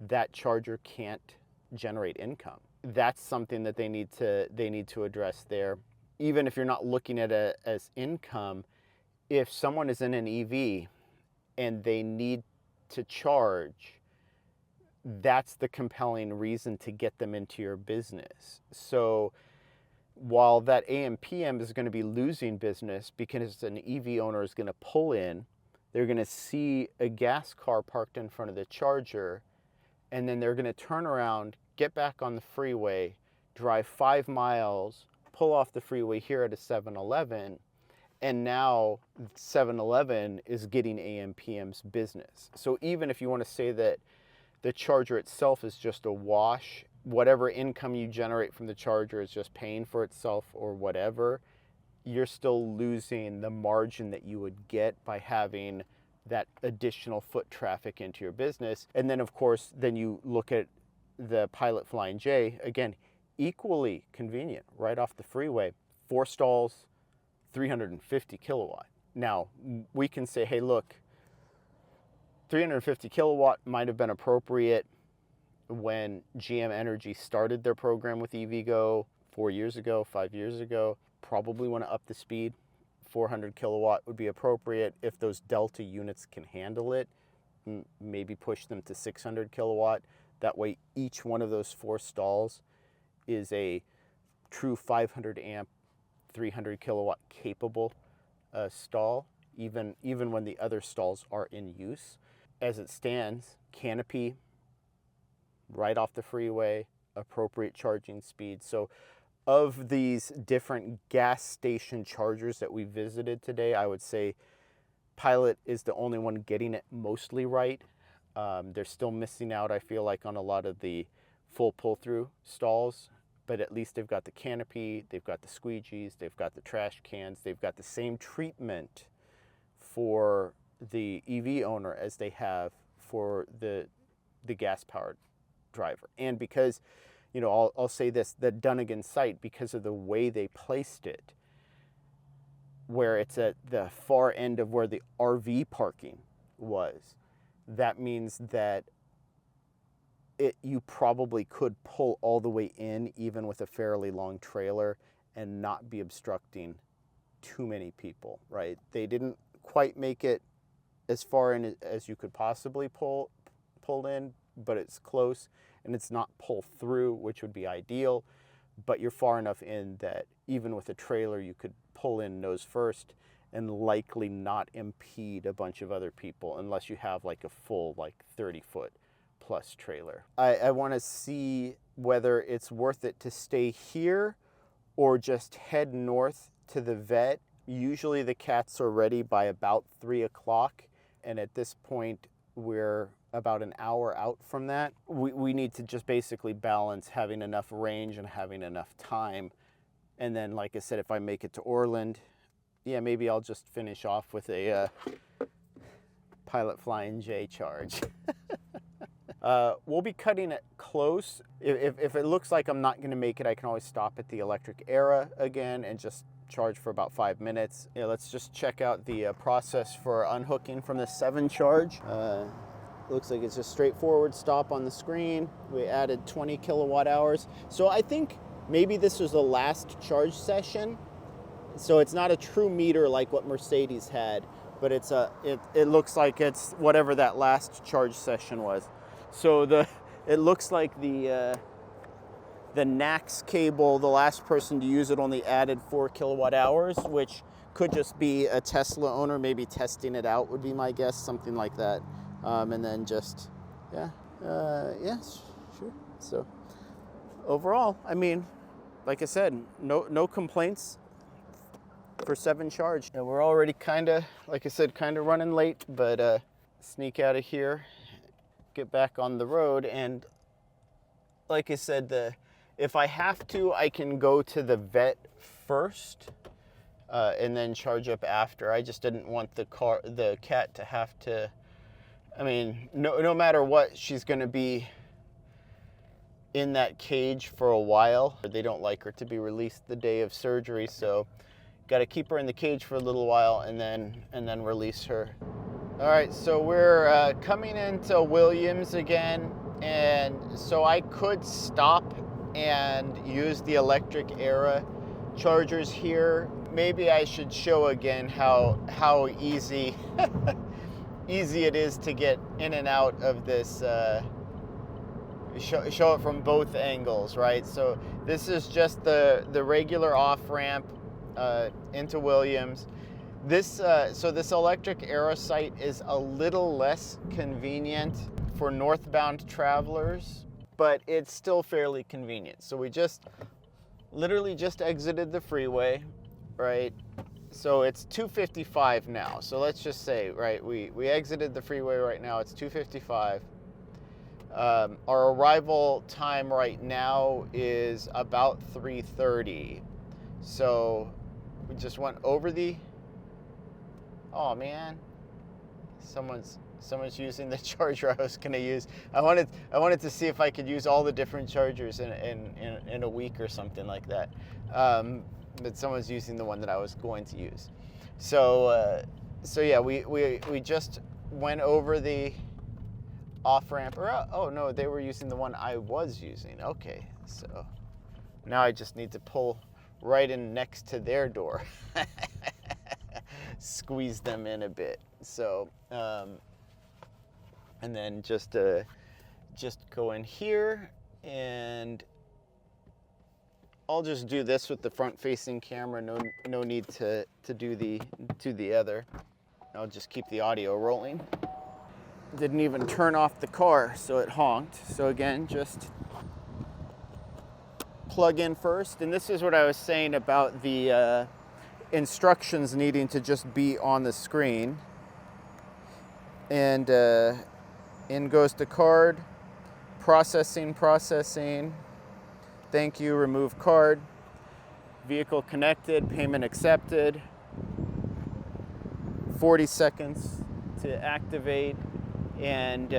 that charger can't generate income. That's something that they need to address there. Even if you're not looking at it as income, if someone is in an EV and they need to charge, that's the compelling reason to get them into your business. So while that AM/PM is going to be losing business because an EV owner is going to pull in, they're going to see a gas car parked in front of the charger, and then they're going to turn around, get back on the freeway, drive 5 miles, pull off the freeway here at a 7-Eleven, and now 7-Eleven is getting AM/PM's business. So even if you want to say that the charger itself is just a wash, whatever income you generate from the charger is just paying for itself or whatever, you're still losing the margin that you would get by having that additional foot traffic into your business. And then of course, then you look at the Pilot Flying J, again, equally convenient, right off the freeway, 4 stalls, 350 kilowatt. Now, we can say, hey, look, 350 kilowatt might have been appropriate when GM Energy started their program with EVgo 4 years ago, 5 years ago. Probably want to up the speed. 400 kilowatt would be appropriate if those Delta units can handle it. Maybe push them to 600 kilowatt. That way, each one of those 4 stalls is a true 500 amp, 300 kilowatt capable stall, even when the other stalls are in use. As it stands, canopy, right off the freeway, appropriate charging speed. So of these different gas station chargers that we visited today, I would say Pilot is the only one getting it mostly right. They're still missing out, I feel like, on a lot of the full pull-through stalls, but at least they've got the canopy, they've got the squeegees, they've got the trash cans, they've got the same treatment for the EV owner as they have for the gas-powered driver. And because, you know, I'll say this, the Dunnigan site, because of the way they placed it, where it's at the far end of where the RV parking was, that means that you probably could pull all the way in, even with a fairly long trailer, and not be obstructing too many people, right? They didn't quite make it as far in as you could possibly pull in, but it's close, and it's not pull through, which would be ideal, but you're far enough in that even with a trailer, you could pull in nose first and likely not impede a bunch of other people unless you have like a full 30-foot plus trailer. I want to see whether it's worth it to stay here or just head north to the vet. Usually the cats are ready by about 3 o'clock, and at this point we're about an hour out from that. We need to just basically balance having enough range and having enough time. And then, like I said, if I make it to Orland, yeah, maybe I'll just finish off with a Pilot Flying J charge. We'll be cutting it close. If it looks like I'm not going to make it, I can always stop at the Electric Era again and just charge for about 5 minutes. Yeah, let's just check out the process for unhooking from the 7 charge. Looks like it's a straightforward stop on the screen. We added 20 kilowatt hours. So I think maybe this was the last charge session. So it's not a true meter like what Mercedes had, but it looks like it's whatever that last charge session was. So it looks like the NACS cable, the last person to use it only added 4 kilowatt hours, which could just be a Tesla owner maybe testing it out would be my guess, something like that. And then just, yeah, sure. So overall, I mean, like I said, no complaints for 7 charge. And we're already kind of, like I said, kind of running late, but sneak out of here, get back on the road. And like I said, if I have to, I can go to the vet first and then charge up after. I just didn't want the cat to have to, I mean, no matter what, she's going to be in that cage for a while. They don't like her to be released the day of surgery, so got to keep her in the cage for a little while and then release her. All right, so we're coming into Williams again, and so I could stop and use the electric era chargers here. Maybe I should show again how easy easy it is to get in and out of this, show it from both angles, right? So this is just the regular off-ramp into Williams. So this electric era site is a little less convenient for northbound travelers, but it's still fairly convenient. So we literally just exited the freeway, right? So it's 2:55 now. So let's just say, right, we exited the freeway right now. It's 2:55. Our arrival time right now is about 3:30. So we just went over oh man, someone's using the charger I was gonna use. I wanted to see if I could use all the different chargers in a week or something like that. But someone's using the one that I was going to use. So yeah, we just went over the off ramp. Oh no, they were using the one I was using. Okay, so now I just need to pull right in next to their door. Squeeze them in a bit. So and then just go in here, and I'll just do this with the front-facing camera. No need to do the other. I'll just keep the audio rolling. Didn't even turn off the car, so it honked. So again, just plug in first. And this is what I was saying about the instructions needing to just be on the screen. And in goes the card. Processing. Thank you, remove card. Vehicle connected, payment accepted. 40 seconds to activate. And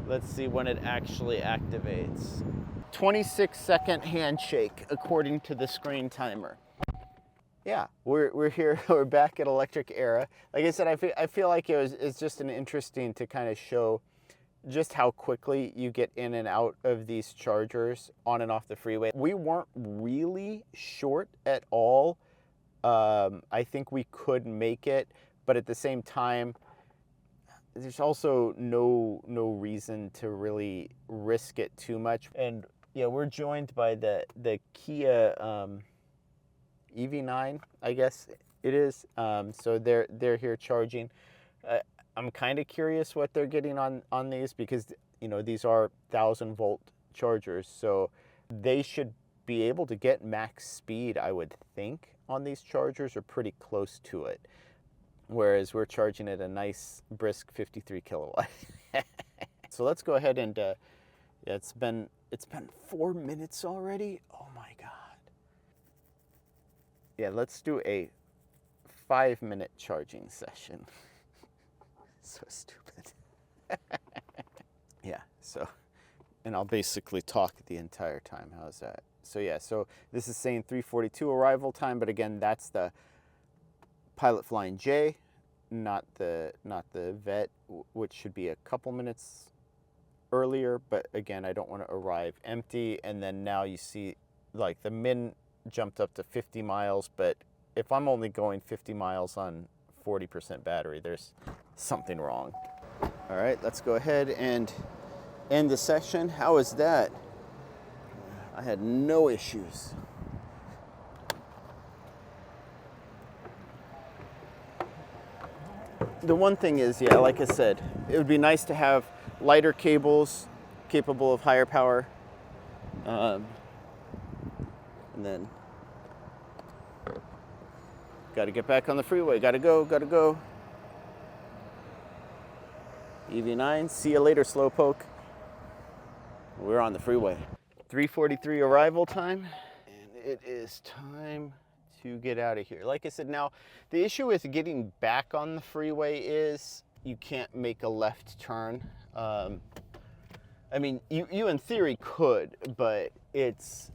let's see when it actually activates. 26-second handshake according to the screen timer. Yeah, we're here. We're back at Electric Era. Like I said, I feel like it's just an interesting to kind of show just how quickly you get in and out of these chargers on and off the freeway. We weren't really short at all. I think we could make it, but at the same time, there's also no reason to really risk it too much. And yeah, we're joined by the Kia EV9, I guess it is. So they're here charging. I'm kind of curious what they're getting on these, because these are 1,000-volt chargers, so they should be able to get max speed, I would think, on these chargers, or pretty close to it. Whereas we're charging at a nice brisk 53 kilowatt. So let's go ahead and yeah, it's been 4 minutes already. Oh my god. Yeah, let's do a 5-minute charging session. So stupid. Yeah, so, and I'll basically talk the entire time. How's that? So yeah, so this is saying 3:42 arrival time, but again, that's the Pilot Flying J. not the vet, which should be a couple minutes earlier. But again, I don't want to arrive empty. And then now you see like the min jumped up to 50 miles, but if I'm only going 50 miles on 40% battery, there's something wrong. All right, let's go ahead and end the session. How was that? I had no issues. The one thing is, yeah, like I said, it would be nice to have lighter cables capable of higher power. And then got to get back on the freeway. Got to go. EV9, see you later, Slowpoke. We're on the freeway. 3:43 arrival time, and it is time to get out of here. Like I said, now the issue with getting back on the freeway is you can't make a left turn. I mean, you in theory could, but it's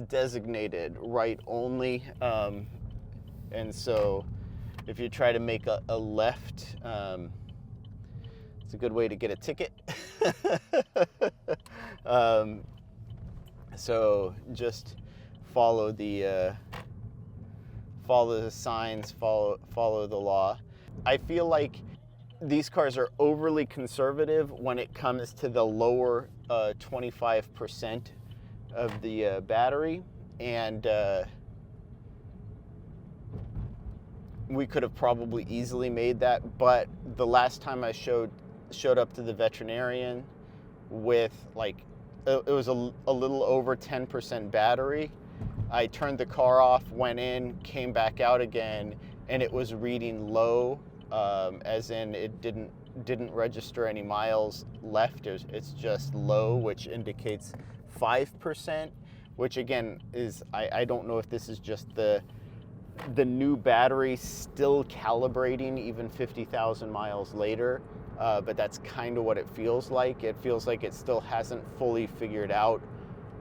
designated right only, and so if you try to make a left, it's a good way to get a ticket. So just follow the signs, follow the law. I feel like these cars are overly conservative when it comes to the lower 25% of the battery, and we could have probably easily made that. But the last time I showed up to the veterinarian with like it was a little over 10% battery. I turned the car off, went in, came back out again, and it was reading low, as in it didn't register any miles left. It's just low, which indicates 5%, which again is, I don't know if this is just the new battery still calibrating even 50,000 miles later. But that's kind of what it feels like. It feels like it still hasn't fully figured out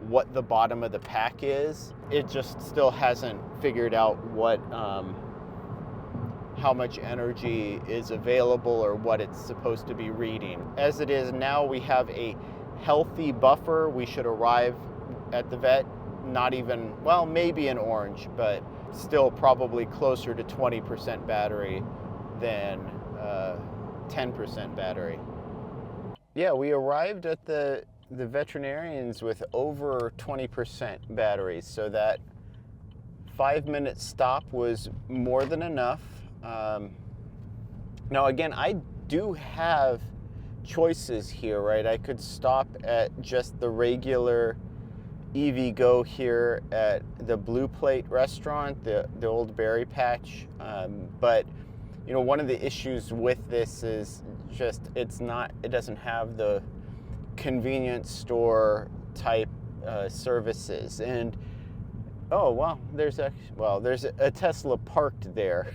what the bottom of the pack is. It just still hasn't figured out what, how much energy is available or what it's supposed to be reading. As it is now, we have a healthy buffer. We should arrive at the vet, not even, well, maybe an orange, but still probably closer to 20% battery than 10% battery. Yeah, we arrived at the veterinarians with over 20% batteries, so that 5-minute stop was more than enough. Now again, I do have choices here, right? I could stop at just the regular EV Go here at the Blue Plate restaurant, the old Berry Patch, but you know, one of the issues with this is just it doesn't have the convenience store type services. And oh wow, there's a Tesla parked there.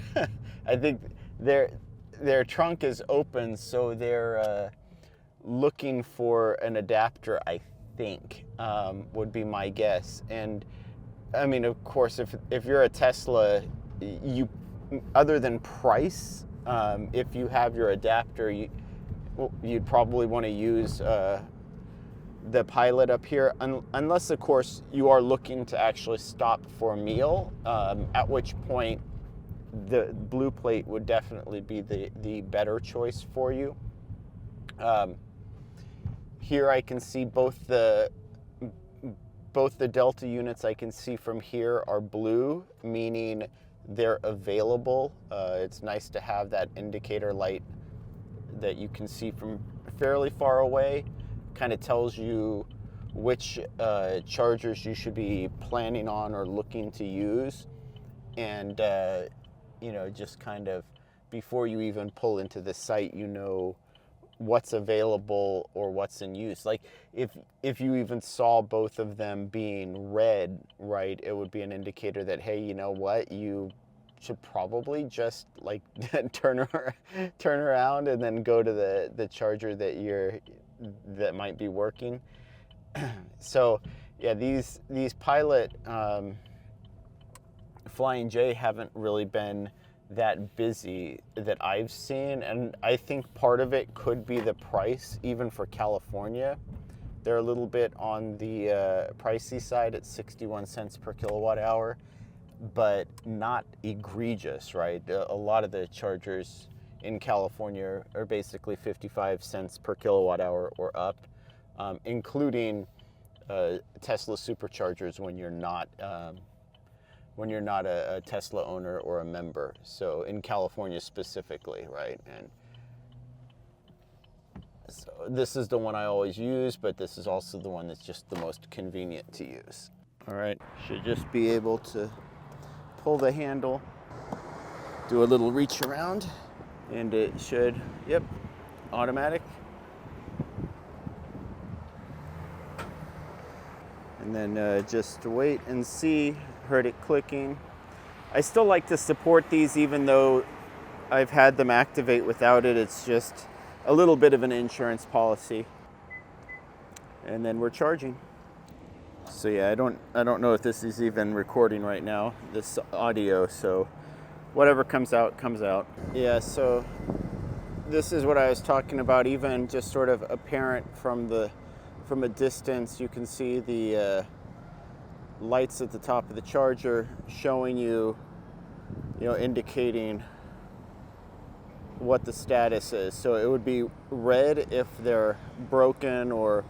I think their trunk is open, so they're looking for an adapter, I think, would be my guess. And I mean, of course, if you're a Tesla, you, other than price, if you have your adapter, you'd probably want to use the Pilot up here, unless of course you are looking to actually stop for a meal, at which point the Blue Plate would definitely be the better choice for you. Here I can see both the Delta units I can see from here are blue, meaning they're available. It's nice to have that indicator light that you can see from fairly far away. Kind of tells you which chargers you should be planning on or looking to use. And, you know, just kind of before you even pull into the site, you know what's available or what's in use. Like if you even saw both of them being red, right, it would be an indicator that, hey, you know what, you should probably just like turn around and then go to the charger that might be working. So yeah, these Pilot Flying J haven't really been that busy that I've seen, and I think part of it could be the price. Even for California, they're a little bit on the pricey side at 61 cents per kilowatt hour, but not egregious, right? A lot of the chargers in California are basically 55 cents per kilowatt hour or up, including Tesla superchargers when you're not a Tesla owner or a member. So in California specifically, right? And so this is the one I always use, but this is also the one that's just the most convenient to use. All right, should just be able to pull the handle, do a little reach around, and it should, yep, automatic. And then just wait and see. Heard it clicking. I still like to support these even though I've had them activate without it. It's just a little bit of an insurance policy. And then we're charging. So yeah, I don't know if this is even recording right now, this audio, so whatever comes out, comes out. Yeah, so this is what I was talking about, even just sort of apparent from a distance. You can see the lights at the top of the charger showing you know, indicating what the status is. So it would be red if they're broken or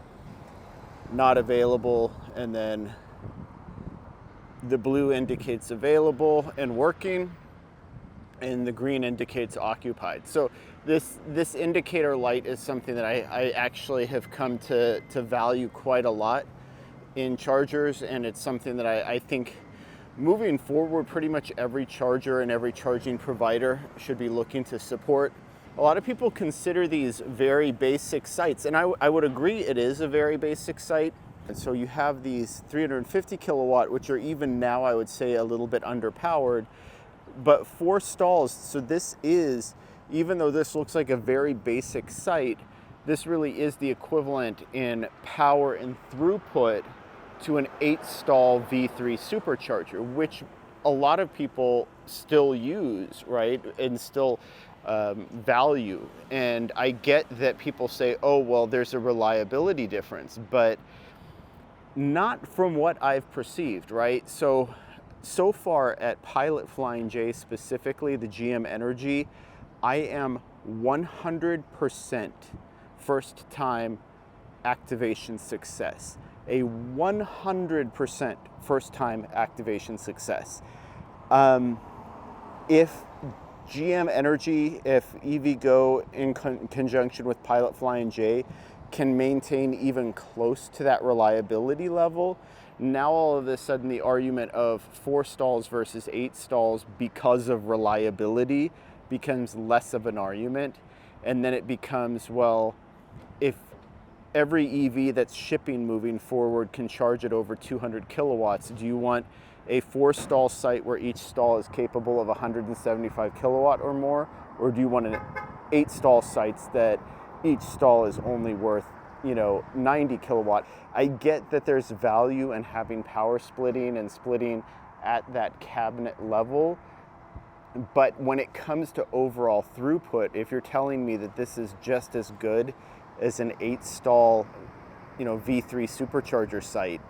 not available, and then the blue indicates available and working, and the green indicates occupied. So this indicator light is something that I actually have come to value quite a lot in chargers, and it's something that I think moving forward pretty much every charger and every charging provider should be looking to support. A lot of people consider these very basic sites, and I would agree it is a very basic site. And so you have these 350 kilowatt, which are even now I would say a little bit underpowered, but 4 stalls. So this is, even though this looks like a very basic site, this really is the equivalent in power and throughput to an 8-stall V3 supercharger, which a lot of people still use, right, and still value. And I get that people say, oh, well, there's a reliability difference, but not from what I've perceived, right? So far at Pilot Flying J specifically, the GM Energy, I am 100% first time activation success. A 100% first time activation success. If GM Energy, if EVgo in conjunction with Pilot Flying J can maintain even close to that reliability level, now all of a sudden the argument of 4 stalls versus 8 stalls because of reliability becomes less of an argument. And then it becomes, well, if every EV that's shipping moving forward can charge at over 200 kilowatts, do you want a 4-stall site where each stall is capable of 175 kilowatt or more? Or do you want an 8-stall sites that each stall is only worth, 90 kilowatt? I get that there's value in having power splitting and splitting at that cabinet level, but when it comes to overall throughput, if you're telling me that this is just as good as an 8-stall, V3 supercharger site,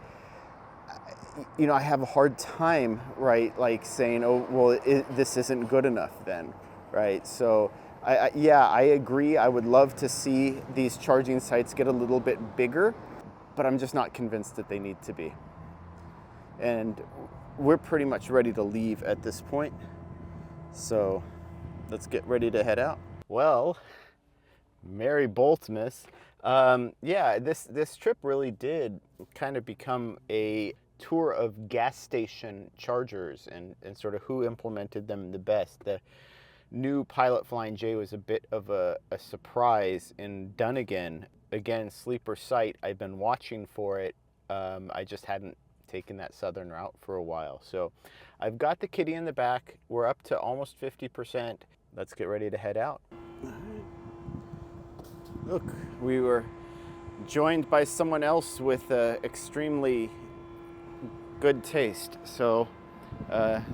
I have a hard time, right, like saying, oh, well, this isn't good enough then, right? So I agree. I would love to see these charging sites get a little bit bigger, but I'm just not convinced that they need to be. And we're pretty much ready to leave at this point. So let's get ready to head out. Well, Merry Boltmas. Yeah, this trip really did kind of become a tour of gas station chargers and sort of who implemented them the best. The new Pilot Flying J was a bit of a surprise and done again, sleeper site. I've been watching for it. I just hadn't taken that southern route for a while. So I've got the kitty in the back. We're up to almost 50%. Let's get ready to head out. Look, we were joined by someone else with extremely good taste. So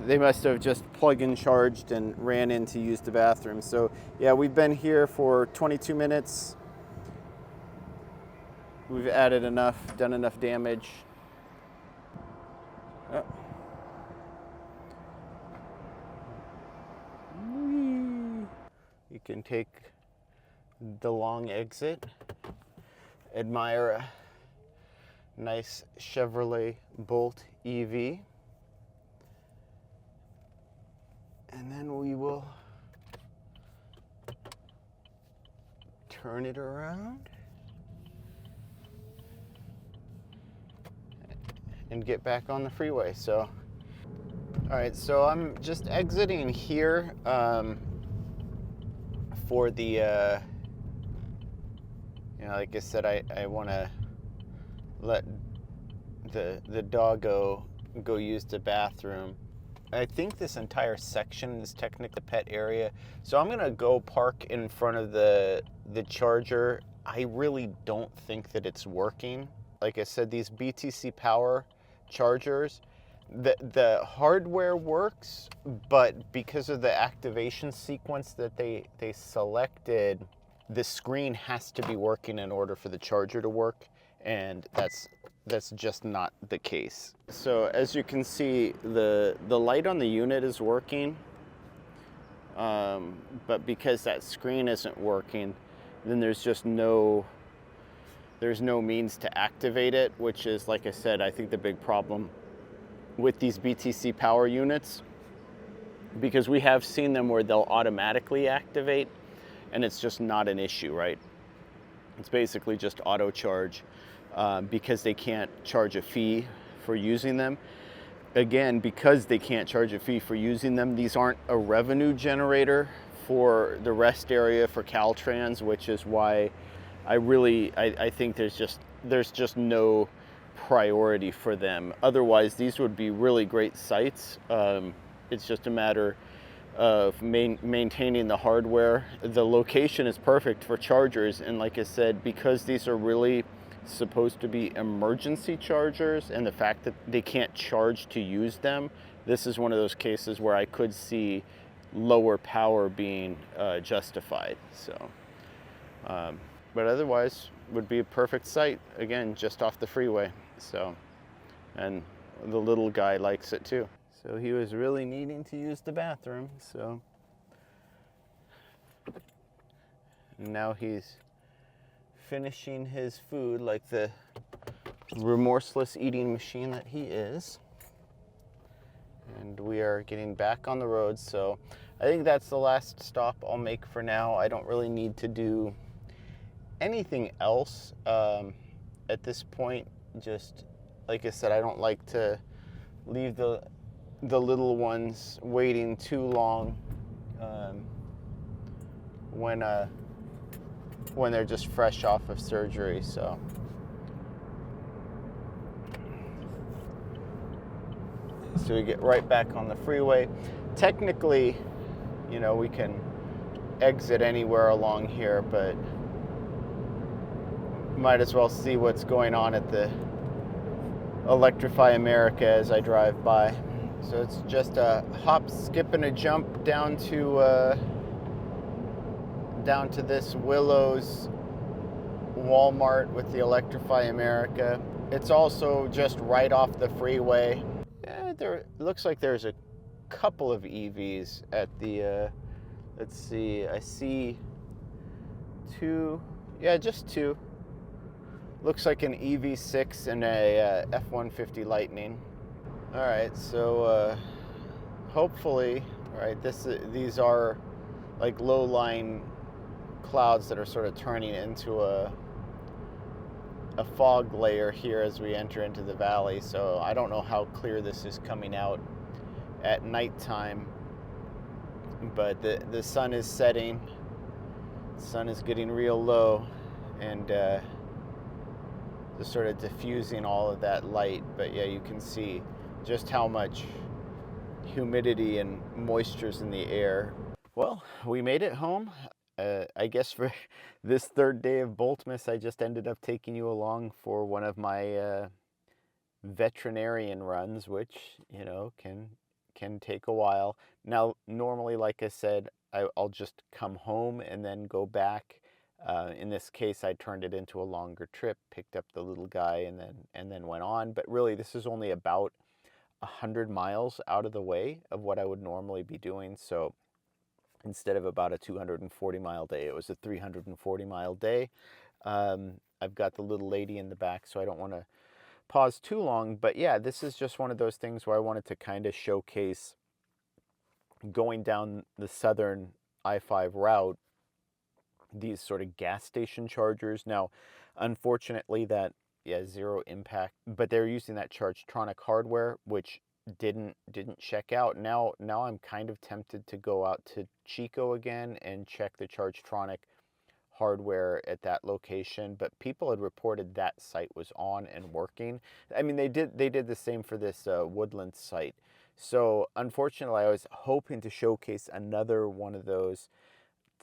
They must have just plug-in charged and ran in to use the bathroom. So yeah, we've been here for 22 minutes. We've added enough, done enough damage. Oh. You can take the long exit, admire a nice Chevrolet Bolt EV, and then we will turn it around and get back on the freeway. So, all right, so I'm just exiting here for the, like I said, I want to let the doggo go use the bathroom. I think this entire section is technically the pet area, so I'm gonna go park in front of the charger. I really don't think that it's working. Like I said, these BTC power chargers, the hardware works, but because of the activation sequence that they selected, the screen has to be working in order for the charger to work, and that's just not the case. So as you can see, the light on the unit is working, but because that screen isn't working, then there's no means to activate it, which is, like I said, I think the big problem with these BTC power units, because we have seen them where they'll automatically activate, and it's just not an issue, right? It's basically just auto charge because they can't charge a fee for using them. Again, because they can't charge a fee for using them, these aren't a revenue generator for the rest area for Caltrans, which is why I think there's just no priority for them. Otherwise, these would be really great sites. It's just a matter of maintaining the hardware. The location is perfect for chargers, and like I said, because these are really supposed to be emergency chargers, and the fact that they can't charge to use them, this is one of those cases where I could see lower power being justified. So, but otherwise, would be a perfect site, again, just off the freeway. So, and the little guy likes it too. So he was really needing to use the bathroom, so now he's finishing his food like the remorseless eating machine that he is. And we are getting back on the road, so I think that's the last stop I'll make for now. I don't really need to do anything else at this point. Just like I said, I don't like to leave the little ones waiting too long when they're just fresh off of surgery. So we get right back on the freeway. Technically, we can exit anywhere along here, but might as well see what's going on at the Electrify America as I drive by. So it's just a hop, skip, and a jump down to this Willows Walmart with the Electrify America. It's also just right off the freeway. There looks like there's a couple of EVs at the. Let's see. I see two. Yeah, just two. Looks like an EV6 and a F-150 Lightning. All right, so hopefully, right, these are like low-lying clouds that are sort of turning into a fog layer here as we enter into the valley. So I don't know how clear this is coming out at nighttime, but the sun is setting. The sun is getting real low, and just sort of diffusing all of that light. But yeah, you can see just how much humidity and moisture's in the air. Well, we made it home. I guess for this third day of Boltmas, I just ended up taking you along for one of my veterinarian runs, which, can can take a while. Now, normally, like I said, I'll just come home and then go back. In this case, I turned it into a longer trip, picked up the little guy, and then went on. But really, this is only about 100 miles out of the way of what I would normally be doing. So instead of about a 240-mile day, it was a 340-mile day. I've got the little lady in the back, so I don't want to pause too long. But yeah, this is just one of those things where I wanted to kind of showcase going down the southern I-5 route, these sort of gas station chargers. Now, unfortunately, that, yeah, zero impact, but they're using that Chargetronic hardware, which didn't check out. Now I'm kind of tempted to go out to Chico again and check the Chargetronic hardware at that location, but people had reported that site was on and working. I mean, they did the same for this Woodland site. So unfortunately, I was hoping to showcase another one of those,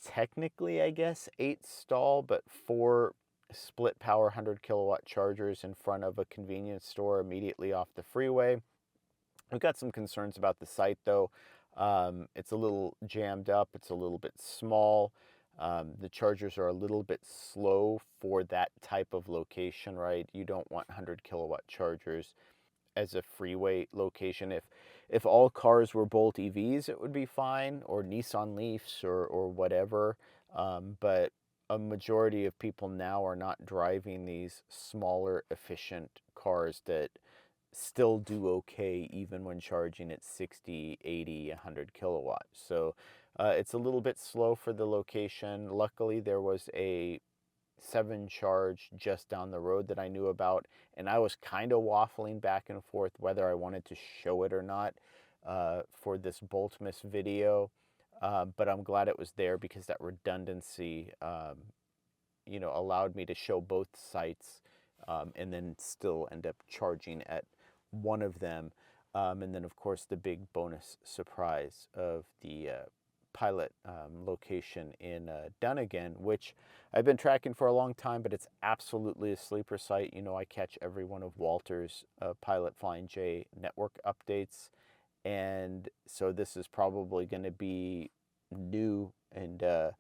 technically, I guess, 8 stall, but 4 split power 100 kilowatt chargers in front of a convenience store immediately off the freeway. We've got some concerns about the site, though. It's a little jammed up. It's a little bit small. The chargers are a little bit slow for that type of location, right? You don't want 100 kilowatt chargers as a freeway location. If all cars were Bolt EVs, it would be fine, or Nissan Leafs or whatever. But a majority of people now are not driving these smaller, efficient cars that still do okay even when charging at 60, 80, 100 kilowatts. So it's a little bit slow for the location. Luckily, there was a 7 charge just down the road that I knew about, and I was kind of waffling back and forth whether I wanted to show it or not for this Boltmas video, but I'm glad it was there because that redundancy allowed me to show both sites, and then still end up charging at one of them. And then, of course, the big bonus surprise of the pilot location in Dunnigan, which I've been tracking for a long time, but it's absolutely a sleeper site. You know, I catch every one of Walter's Pilot Flying J network updates, and so this is probably going to be new and a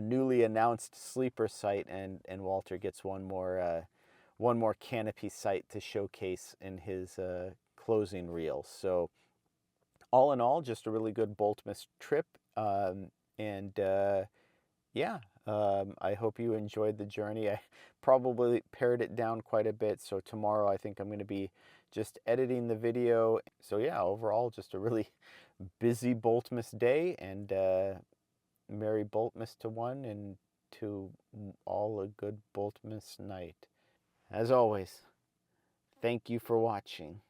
newly announced sleeper site, and Walter gets one more canopy site to showcase in his closing reel. So all in all, just a really good Boltmas trip, and yeah, I hope you enjoyed the journey. I probably pared it down quite a bit, so tomorrow I think I'm going to be just editing the video. So yeah, overall, just a really busy Boltmas day, and Merry Boltmas to one, and to all a good Boltmas night. As always, thank you for watching.